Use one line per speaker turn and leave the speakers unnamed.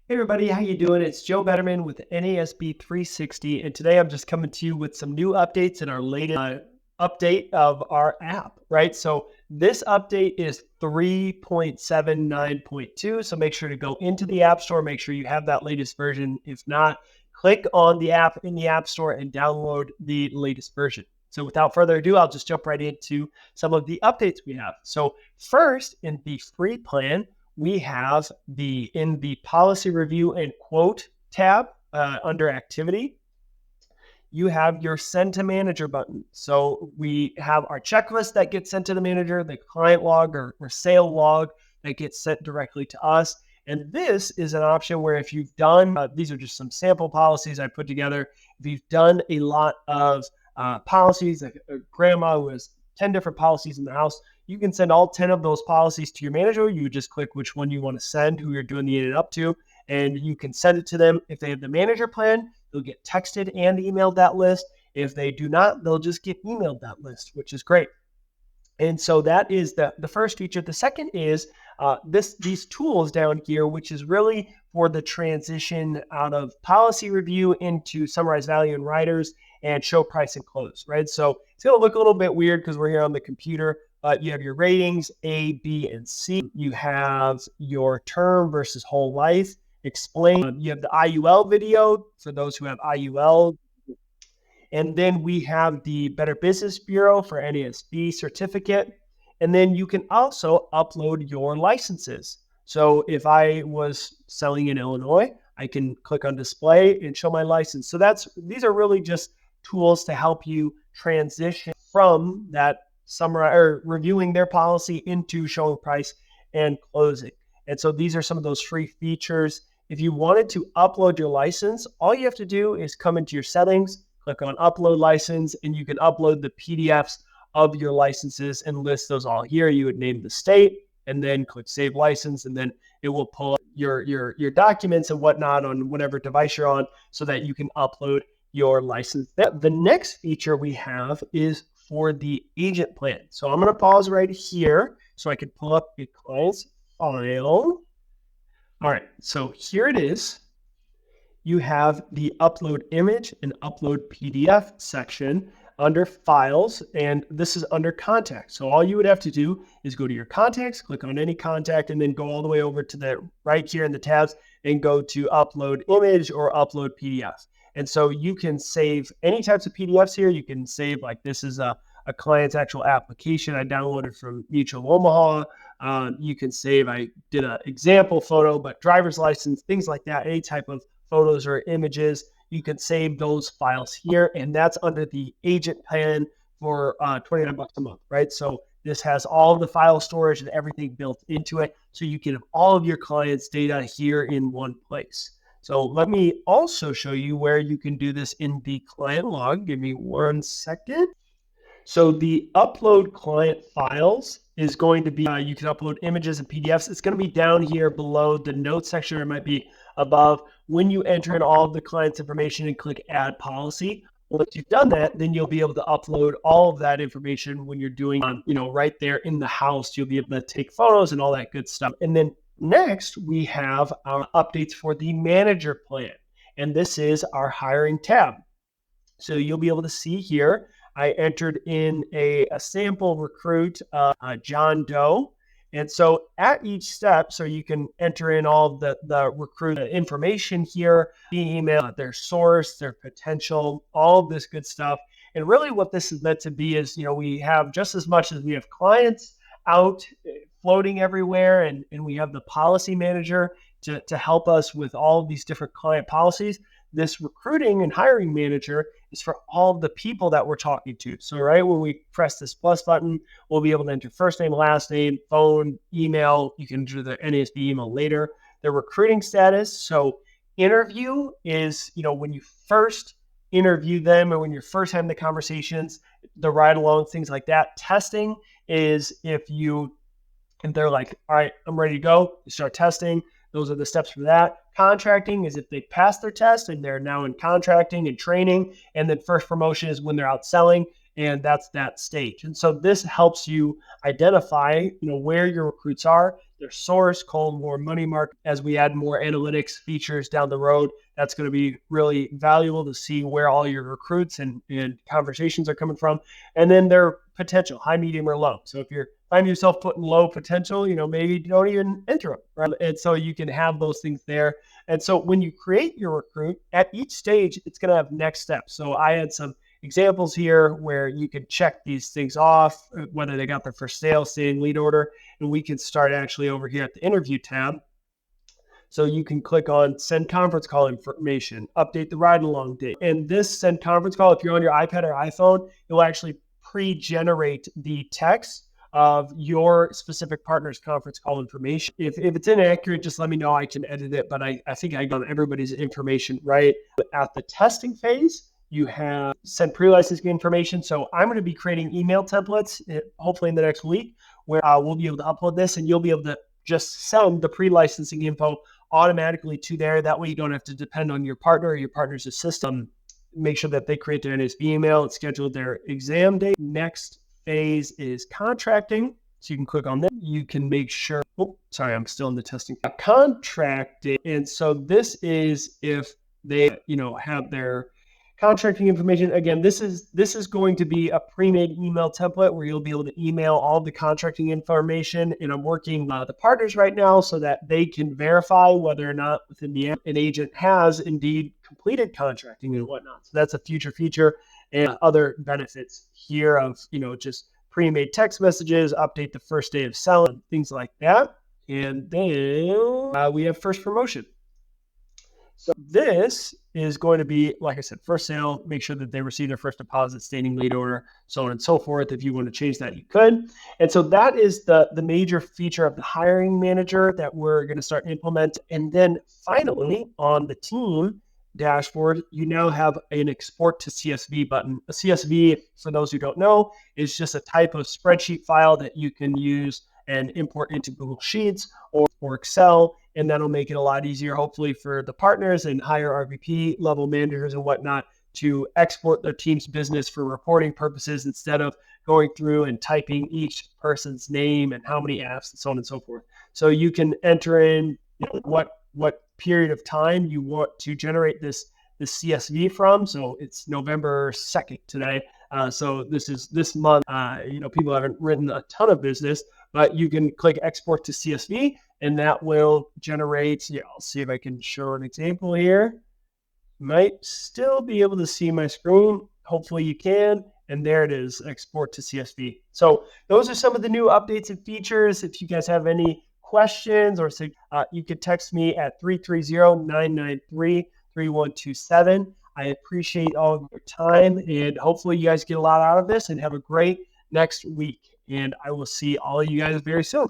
Hey everybody, how you doing? It's Joe Betterman with NASB 360, and today I'm just coming to you with some new updates in our latest update of our app, right? So this update is 3.79.2, so make sure to go into the App Store, make sure you have that latest version. If not, click on the app in the App Store and download the latest version. So without further ado, I'll just jump right into some of the updates we have. So first, in the free plan, we have in the policy review and quote tab under activity, you have your send to manager button. So we have our checklist that gets sent to the manager, the client log or sale log that gets sent directly to us. And this is an option where if you've done, these are just some sample policies I put together. If you've done a lot of policies, like a grandma who has 10 different policies in the house, you can send all 10 of those policies to your manager. You just click which one you want to send, who you're doing the in and up to, and you can send it to them. If they have the manager plan, they'll get texted and emailed that list. If they do not, they'll just get emailed that list, which is great. And so that is the first feature. The second is these tools down here, which is really for the transition out of policy review into summarize value and riders and show price and close, right? So it's going to look a little bit weird because we're here on the computer. You have your ratings, A, B, and C. You have your term versus whole life. Explain. You have the IUL video for those who have IUL. And then we have the Better Business Bureau for NASB certificate. And then you can also upload your licenses. So if I was selling in Illinois, I can click on display and show my license. So these are really just tools to help you transition from that summary or reviewing their policy into showing price and closing. And so these are some of those free features. If you wanted to upload your license, all you have to do is come into your settings, click on upload license, and you can upload the PDFs of your licenses and list those all here. You would name the state and then click save license, and then it will pull up your documents and whatnot on whatever device you're on so that you can upload your license. The next feature we have is for the agent plan. So I'm going to pause right here so I can pull up the client's file. All right, so here it is. You have the upload image and upload PDF section under files, and this is under contacts. So all you would have to do is go to your contacts, click on any contact, and then go all the way over to the right here in the tabs and go to upload image or upload PDF. And so you can save any types of PDFs here. You can save, like, this is a client's actual application I downloaded from Mutual Omaha. You can save, I did an example photo, but driver's license, things like that, any type of photos or images, you can save those files here. And that's under the agent plan for $29 a month, right? So this has all of the file storage and everything built into it. So you can have all of your clients' data here in one place. So let me also show you where you can do this in the client log. Give me 1 second. So the upload client files is going to be, you can upload images and PDFs. It's going to be down here below the notes section, or it might be above. When you enter in all of the client's information and click add policy, once you've done that, then you'll be able to upload all of that information when you're doing, right there in the house. You'll be able to take photos and all that good stuff. And then next, we have our updates for the manager plan. And this is our hiring tab. So you'll be able to see here, I entered in a sample recruit, John Doe. And so at each step, so you can enter in all the recruit information here, the email, their source, their potential, all of this good stuff. And really what this is meant to be is, we have just as much as we have clients out floating everywhere, and we have the policy manager to help us with all of these different client policies. This recruiting and hiring manager is for all of the people that we're talking to. So right when we press this plus button, we'll be able to enter first name, last name, phone, email. You can do the NASB email later. The recruiting status. So interview is, when you first interview them or when you're first having the conversations, the ride along, things like that. Testing is if they're like, all right, I'm ready to go, you start testing. Those are the steps for that. Contracting is if they pass their test and they're now in contracting and training. And then first promotion is when they're out selling, and that's that stage. And so this helps you identify, where your recruits are. their source, call more money market. As we add more analytics features down the road, that's going to be really valuable to see where all your recruits and conversations are coming from. And then their potential, high, medium, or low. So if you're finding yourself putting low potential, maybe don't even enter them, right? And so you can have those things there. And so when you create your recruit, at each stage, it's going to have next steps. So I had some examples here where you can check these things off, whether they got their first sale, staying lead order, and we can start actually over here at the interview tab. So you can click on send conference call information, update the ride along date. And this send conference call, if you're on your iPad or iPhone, it will actually pre-generate the text of your specific partner's conference call information. If it's inaccurate, just let me know. I can edit it, but I think I got everybody's information right. At the testing phase, you have send pre-licensing information. So I'm going to be creating email templates, hopefully in the next week, where we'll be able to upload this and you'll be able to just send the pre-licensing info automatically to there. That way you don't have to depend on your partner or your partner's assistant. Make sure that they create their NASB email and schedule their exam date. Next phase is contracting. So you can click on that. You can make sure, I'm still in the testing. Contracting. And so this is if they, have their contracting information. Again, this is going to be a pre-made email template where you'll be able to email all the contracting information. And I'm working the partners right now so that they can verify whether or not within the app an agent has indeed completed contracting and whatnot. So that's a future feature and other benefits here of, just pre-made text messages, update the first day of selling, things like that. And then we have first promotion. So this is going to be, like I said, first sale, make sure that they receive their first deposit, standing lead order, so on and so forth. If you want to change that, you could. And so that is the major feature of the hiring manager that we're going to start implementing. And then finally, on the team dashboard, you now have an export to CSV button. A CSV, for those who don't know, is just a type of spreadsheet file that you can use and import into Google Sheets or Excel, and that'll make it a lot easier, hopefully, for the partners and higher RVP level managers and whatnot to export their team's business for reporting purposes instead of going through and typing each person's name and how many apps and so on and so forth. So you can enter in what period of time you want to generate this CSV from. So it's November 2nd today. So this month, people haven't written a ton of business, but you can click export to CSV and that will generate, I'll see if I can show an example here. Might still be able to see my screen. Hopefully you can. And there it is, export to CSV. So those are some of the new updates and features. If you guys have any questions or you could text me at 330-993-3127. I appreciate all of your time and hopefully you guys get a lot out of this and have a great next week. And I will see all of you guys very soon.